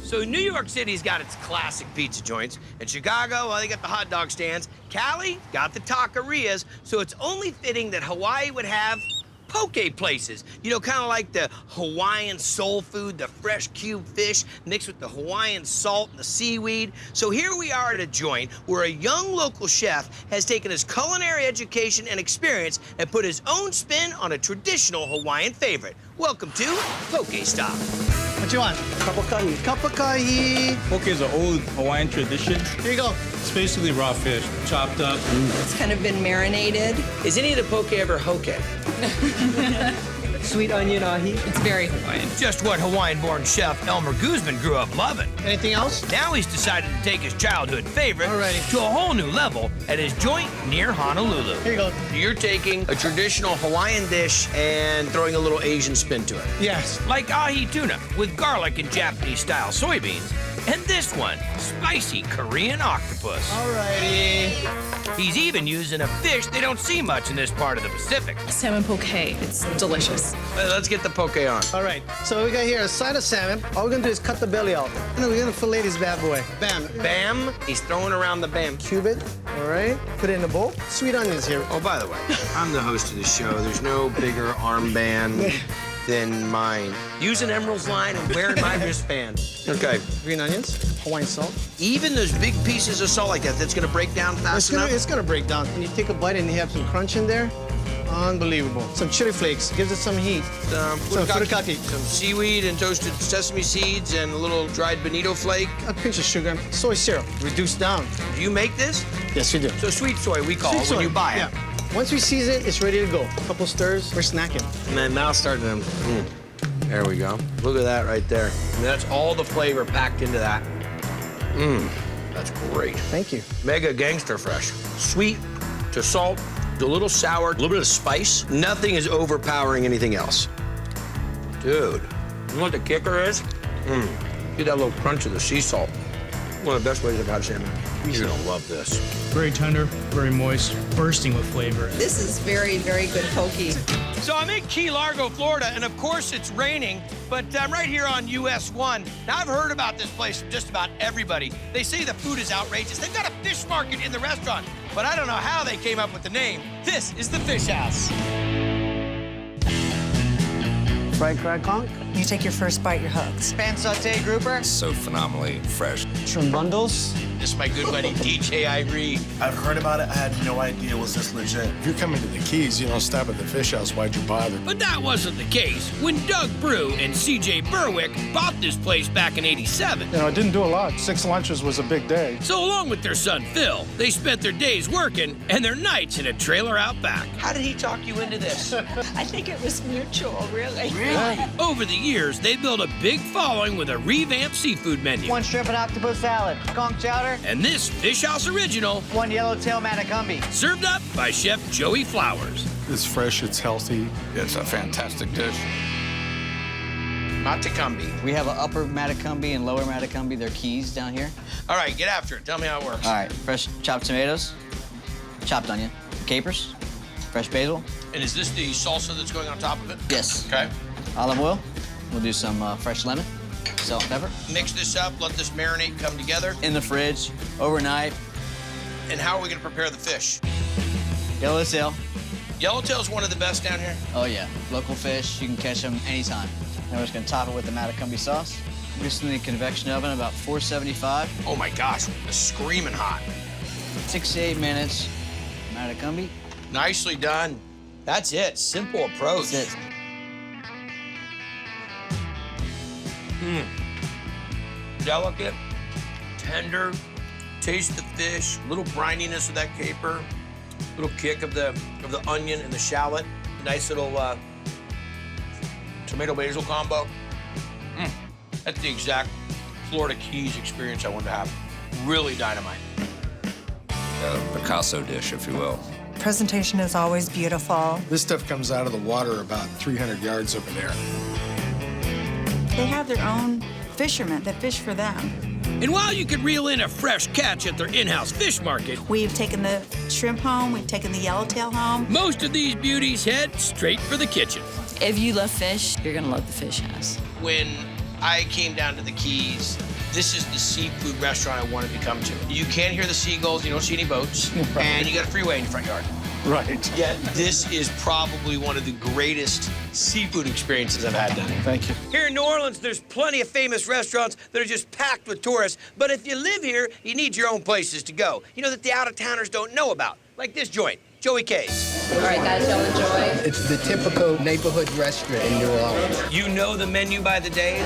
So New York City's got its classic pizza joints. In Chicago, well, they got the hot dog stands. Cali got the taquerias. So it's only fitting that Hawaii would have poke places. You know, kind of like the Hawaiian soul food, the fresh cubed fish mixed with the Hawaiian salt and the seaweed. So here we are at a joint where a young local chef has taken his culinary education and experience and put his own spin on a traditional Hawaiian favorite. Welcome to Poke Stop. What you want? Kapakahi. Kapakahi. Poke is an old Hawaiian tradition. Here you go. It's basically raw fish, chopped up. It's kind of been marinated. Is any of the poke ever hoke? Sweet onion ahi. It's very Hawaiian. Just what Hawaiian-born chef Elmer Guzman grew up loving. Anything else? Now he's decided to take his childhood favorite Alrighty. to a whole new level at his joint near Honolulu. Here you go. You're taking a traditional Hawaiian dish and throwing a little Asian spin to it. Yes. Like ahi tuna with garlic and Japanese-style soybeans. And this one, spicy Korean octopus. Alrighty. He's even using a fish they don't see much in this part of the Pacific. Salmon poke. It's delicious. Let's get the poke on. All right. So we got here a side of salmon. All we're gonna do is cut the belly out. And then we're gonna fillet this bad boy. Bam. Bam. He's throwing around the bam. Cube it. All right. Put it in a bowl. Sweet onions here. Oh, by the way, I'm the host of the show. There's no bigger armband than mine. Using Emerald's line and wearing my wristband. Okay. Green onions. Hawaiian salt. Even those big pieces of salt like that, that's gonna break down fast enough? It's gonna break down. When you take a bite and you have some crunch in there, unbelievable. Some chili flakes. Gives it some heat. Some furikake. Some seaweed and toasted sesame seeds and a little dried bonito flake. A pinch of sugar. Soy syrup. Reduced down. Do you make this? Yes, we do. So sweet soy we call Sweet it when soy. you buy it. Yeah. Once we season it, it's ready to go. A couple stirs, we're snacking. And my mouth's starting to... There we go. Look at that right there. And that's all the flavor packed into that. That's great. Thank you. Mega gangster fresh. Sweet to salt, to a little sour, a little bit of spice. Nothing is overpowering anything else. Dude, you know what the kicker is? Get that little crunch of the sea salt. One of the best ways I've had salmon. You're gonna love this. Very tender, very moist, bursting with flavor. This is very, very good poke. So I'm in Key Largo, Florida, and of course it's raining, but I'm right here on US 1. Now I've heard about this place from just about everybody. They say the food is outrageous. They've got a fish market in the restaurant, but I don't know how they came up with the name. This is the Fish House. Fried crab conch. You take your first bite, you're hooked. Pan sauté grouper. So phenomenally fresh. Shrimp bundles. This is my good buddy, DJ Irie. I've heard about it. I had no idea was this legit. If you're coming to the Keys, you don't stop at the Fish House. Why'd you bother? But that wasn't the case when Doug Brew and CJ Berwick bought this place back in '87. You know, I didn't do a lot. 6 lunches was a big day. So along with their son, Phil, they spent their days working and their nights in a trailer out back. How did he talk you into this? I think it was mutual, really. Over the years, they built a big following with a revamped seafood menu. One shrimp and octopus salad, conch chowder, And this Fish House original, one yellowtail matacumbi. served up by Chef Joey Flowers. It's fresh, it's healthy. It's a fantastic dish. Matacumbi. We have an upper matacumbi and lower matacumbi. They're keys down here. All right, get after it. Tell me how it works. All right, fresh chopped tomatoes, chopped onion, capers, fresh basil. And is this the salsa that's going on top of it? Yes. Okay. Olive oil. We'll do some fresh lemon, salt and pepper. Mix this up, let this marinate come together. In the fridge, overnight. And how are we gonna prepare the fish? Yellowtail. Yellowtail's one of the best down here. Oh yeah, local fish. You can catch them anytime. Then we're just gonna top it with the matacumbi sauce. Just in the convection oven, about 475. Oh my gosh, it's screaming hot. 6 to 8 minutes. Matacumbi. Nicely done. That's it, simple approach. That's it. Delicate, tender, taste the fish, little brininess of that caper, little kick of the onion and the shallot. Nice little tomato basil combo. That's the exact Florida Keys experience I wanted to have. Really dynamite. A Picasso dish, if you will. Presentation is always beautiful. This stuff comes out of the water about 300 yards over there. They have their own fishermen that fish for them. And while you can reel in a fresh catch at their in-house fish market, We've taken the shrimp home, we've taken the yellowtail home. most of these beauties head straight for the kitchen. If you love fish, you're gonna love the Fish House. When I came down to the Keys. This is the seafood restaurant I wanted to come to. You can't hear the seagulls, you don't see any boats, and you got a freeway in your front yard. Right. Yet this is probably one of the greatest seafood experiences I've had down here. Thank you. Here in New Orleans, there's plenty of famous restaurants that are just packed with tourists. But if you live here, you need your own places to go. You know, that the out-of-towners don't know about. Like this joint, Joey K's. All right, guys, y'all enjoy. It's the typical neighborhood restaurant in New Orleans. You know the menu by the day?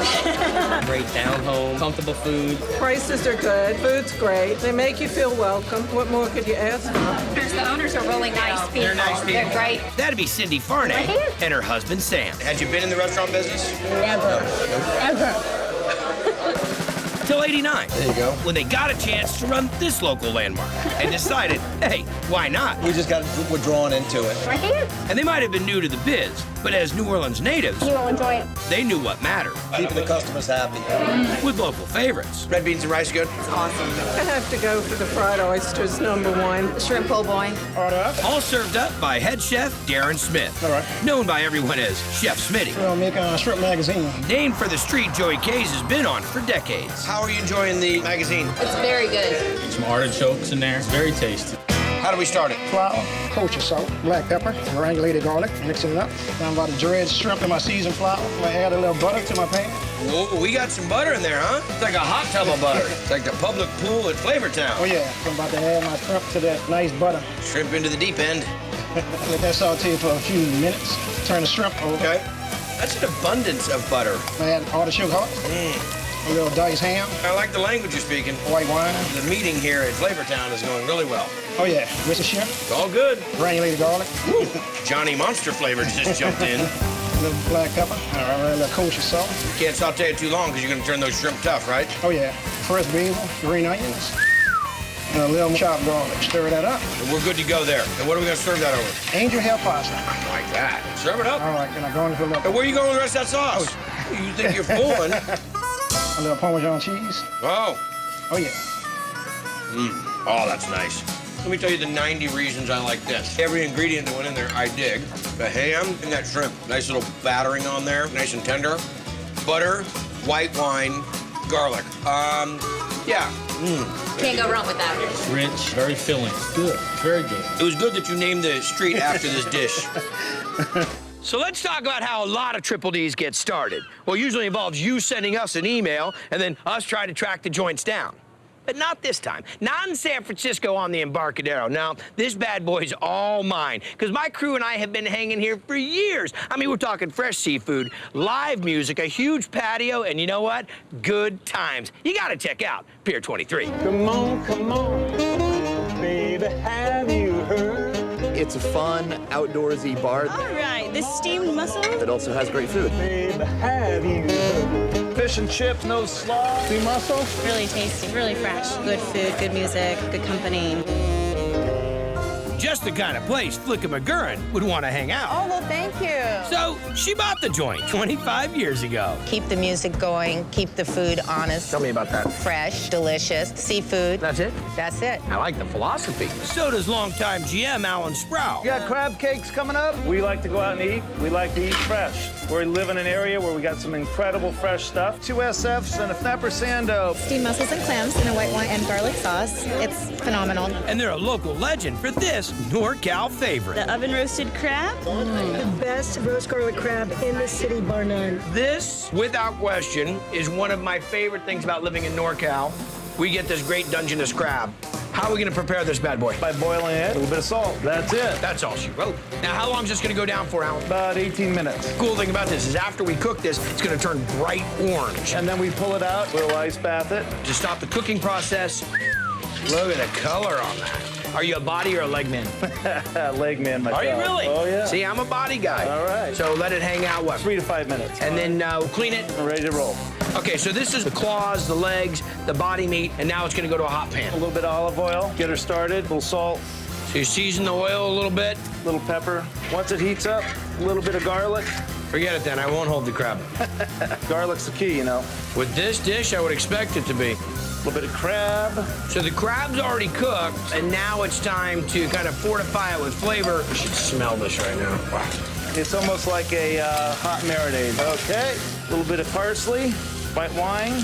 Great down home, comfortable food. Prices are good, food's great. They make you feel welcome. What more could you ask for? The owners are really nice people. They're nice people. They're great. That'd be Cindy Farnay and her husband, Sam. Had you been in the restaurant business? Never. Ever. Till 89. There you go. When they got a chance to run this local landmark and decided, hey, why not? We're drawn into it. Right here. And they might have been new to the biz, but as New Orleans natives, You will enjoy it. they knew what mattered. Keeping the customers happy. With local favorites. Red beans and rice good? I have to go for the fried oysters, #1. Shrimp po' boy. Order up. All served up by head chef Darren Smith. All right. Known by everyone as Chef Smitty. We'll make a shrimp magazine. Named for the street Joey K's has been on for decades. How are you enjoying the magazine? It's very good. Some artichokes in there. It's very tasty. How do we start it? Flour, kosher salt, black pepper, granulated garlic. Mixing it up. I'm about to dredge shrimp in my seasoned flour. I add a little butter to my pan. Whoa, we got some butter in there, huh? It's like a hot tub of butter. It's like the public pool at Flavortown. Oh yeah, I'm about to add my shrimp to that nice butter. Shrimp into the deep end. Let that saute for a few minutes. Turn the shrimp over. Okay. That's an abundance of butter. Add artichoke heart. A little diced ham. I like the language you're speaking. White wine. The meeting here at Flavortown is going really well. Oh yeah, with the shrimp. It's all good. Granulated garlic. Woo. Johnny Monster flavor just jumped in. A little black pepper. All right, a little kosher salt. Can't saute it too long because you're going to turn those shrimp tough, right? Oh yeah, fresh basil, green onions, and a little chopped garlic. Stir that up. And we're good to go there. And what are we going to serve that over? Angel hair pasta. Like that. Serve it up. All right, then I'm going for a And little, where are you going with the rest of that sauce? You think you're fooling? a little Parmesan cheese. Oh. Oh yeah. Oh, that's nice. Let me tell you the 90 reasons I like this. Every ingredient that went in there, I dig. The ham and that shrimp. Nice little battering on there, nice and tender. Butter, white wine, garlic. Yeah. Can't go wrong with that. Rich, very filling. Good, very good. It was good that you named the street after this dish. So let's talk about how a lot of Triple D's get started. Well, usually involves you sending us an email and then us trying to track the joints down. But not this time. Not in San Francisco on the Embarcadero. No, this bad boy's all mine. Because my crew and I have been hanging here for years. I mean, we're talking fresh seafood, live music, a huge patio, and you know what? Good times. You gotta check out Pier 23. Come on, baby, have you heard? It's a fun, outdoorsy bar. All right, this steamed mussel. It also has great food. Baby, have you heard? Fish and chips, no slaw. Sea mussel. Really tasty, really fresh. Good food, good music, good company. Just the kind of place Flicka McGurran would want to hang out. Oh, well, thank you. So she bought the joint 25 years ago. Keep the music going, keep the food honest. Tell me about that. Fresh, delicious, seafood. That's it? That's it. I like the philosophy. So does longtime GM Alan Sproul. You got crab cakes coming up? We like to go out and eat. We like to eat fresh. We live in an area where we got some incredible fresh stuff. 2 SFs and a snapper sando. Steamed mussels and clams in a white wine and garlic sauce. It's phenomenal. And they're a local legend for this NorCal favorite. The oven roasted crab. The best roast garlic crab in the city, bar none. This, without question, is one of my favorite things about living in NorCal. We get this great Dungeness crab. How are we gonna prepare this bad boy? By boiling it, a little bit of salt. That's it. That's all she wrote. Now, how long is this gonna go down for, Alan? About 18 minutes. Cool thing about this is after we cook this, it's gonna turn bright orange. And then we pull it out, we'll ice bath it. To stop the cooking process, look at the color on that. Are you a body or a leg man? Leg man myself. Are you really? Oh, yeah. See, I'm a body guy. All right. So let it hang out, what? 3 to 5 minutes. And then we'll clean it. We're ready to roll. Okay, so this is the claws, the legs, the body meat, and now it's gonna go to a hot A pan. little bit of olive oil, get her started, a little salt, So you season the oil a little bit. a little pepper. Once it heats up, a little bit of garlic. Forget it then, I won't hold the crab. Garlic's the key, you know. With this dish, I would expect it to be. A little bit of crab. So the crab's already cooked, and now it's time to kind of fortify it with flavor. You should smell this right now. Wow. It's almost like a hot marinade. Okay, a little bit of parsley. White wine,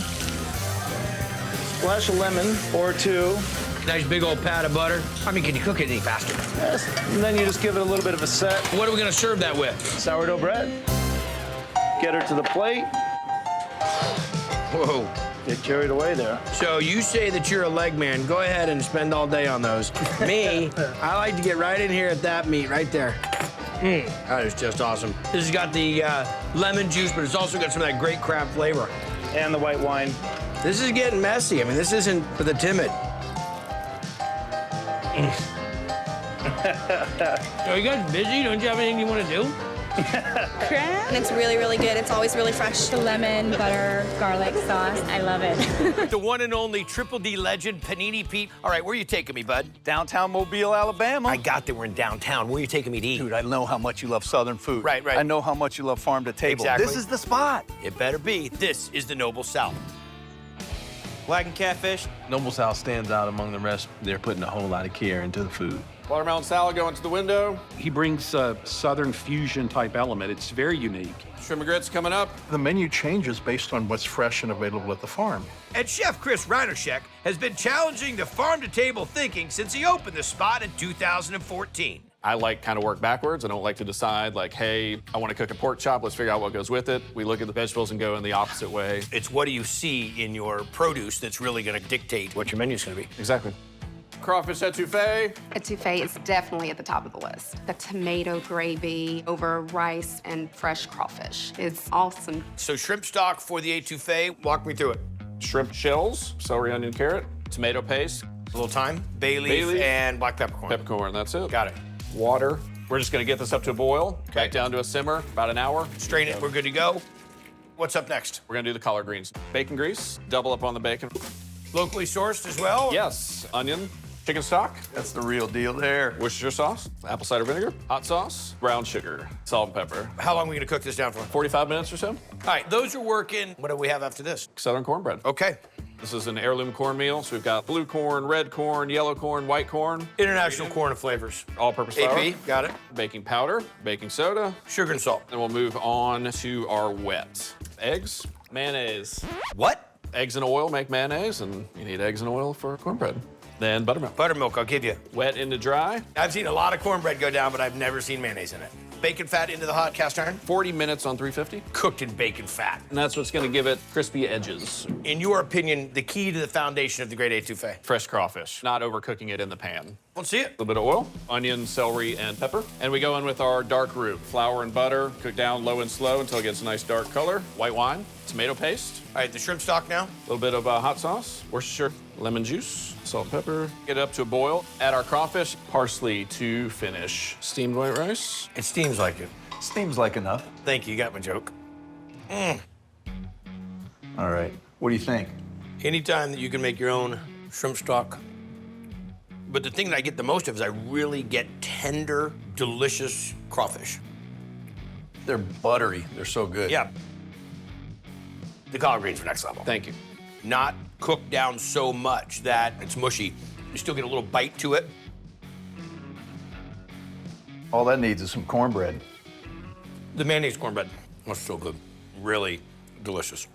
splash of lemon or two. Nice big old pat of butter. I mean, can you cook it any faster? Yes. And then you just give it a little bit of a set. What are we gonna serve that with? Sourdough bread. Get her to the plate. Whoa. Get carried away there. So you say that you're a leg man. Go ahead and spend all day on those. Me, I like to get right in here at that meat right there. That is just awesome. This has got the lemon juice, but it's also got some of that great crab flavor. And the white wine. This is getting messy. I mean, this isn't for the timid. Are you guys busy? Don't you have anything you want to do? Crab. And it's really, really good. It's always really fresh. The lemon, butter, garlic sauce. I love it. The one and only Triple D legend, Panini Pete. All right, where are you taking me, bud? Downtown Mobile, Alabama. I got that we're in downtown. Where are you taking me to eat? Dude, I know how much you love Southern food. Right, right. I know how much you love farm to table. Exactly. This is the spot. It better be. This is the Noble South. Blackened catfish. Noble South stands out among the rest. They're putting a whole lot of care into the food. Watermelon salad going to the window. He brings a Southern fusion type element. It's very unique. Shrimp and grits coming up. The menu changes based on what's fresh and available at the farm. And Chef Chris Reinershek has been challenging the farm-to-table thinking since he opened the spot in 2014. I like kind of work backwards. I don't like to decide like, hey, I want to cook a pork chop. Let's figure out what goes with it. We look at the vegetables and go in the opposite way. It's what do you see in your produce that's really going to dictate what your menu's going to be. Exactly. Crawfish etouffee. Etouffee is definitely at the top of the list. The tomato gravy over rice and fresh crawfish is awesome. So shrimp stock for the etouffee. Walk me through it. Shrimp shells, celery, onion, carrot, tomato paste. A little thyme, bay leaf, and black peppercorn. Peppercorn, that's it. Got it. Water. We're just gonna get this up to a boil, back down to a simmer, about an hour. Strain it, we're good to go. What's up next? We're gonna do the collard greens. Bacon grease, double up on the bacon. Locally sourced as well? Yes, onion, chicken stock. That's the real deal there. Worcestershire sauce, apple cider vinegar, hot sauce, brown sugar, salt and pepper. How long are we gonna cook this down for? 45 minutes or so. All right, those are working. What do we have after this? Southern cornbread. Okay. This is an heirloom cornmeal, so we've got blue corn, red corn, yellow corn, white corn. International corn of flavors. All-purpose flour. AP, got it. Baking powder, baking soda. Sugar and salt. And we'll move on to our wet. Eggs, mayonnaise. What? Eggs and oil make mayonnaise, and you need eggs and oil for cornbread. Then buttermilk. Buttermilk, I'll give you. Wet into dry. I've seen a lot of cornbread go down, but I've never seen mayonnaise in it. Bacon fat into the hot cast iron. 40 minutes on 350. Cooked in bacon fat. And that's what's gonna give it crispy edges. In your opinion, the key to the foundation of the great etouffee? Fresh crawfish, not overcooking it in the pan. Let's see it. A little bit of oil, onion, celery, and pepper. And we go in with our dark roux. Flour and butter, cook down low and slow until it gets a nice dark color. White wine, tomato paste. All right, the shrimp stock now. A little bit of hot sauce, Worcestershire, lemon juice, salt and pepper. Get it up to a boil. Add our crawfish, parsley to finish. Steamed white rice. It steams like it. Seems like enough. Thank you, you got my joke. All right, what do you think? Anytime that you can make your own shrimp stock. But the thing that I get the most of is I really get tender, delicious crawfish. They're buttery. They're so good. Yeah. The collard greens are next level. Thank you. Not cooked down so much that it's mushy. You still get a little bite to it. All that needs is some cornbread. The mayonnaise cornbread was so good. Really delicious.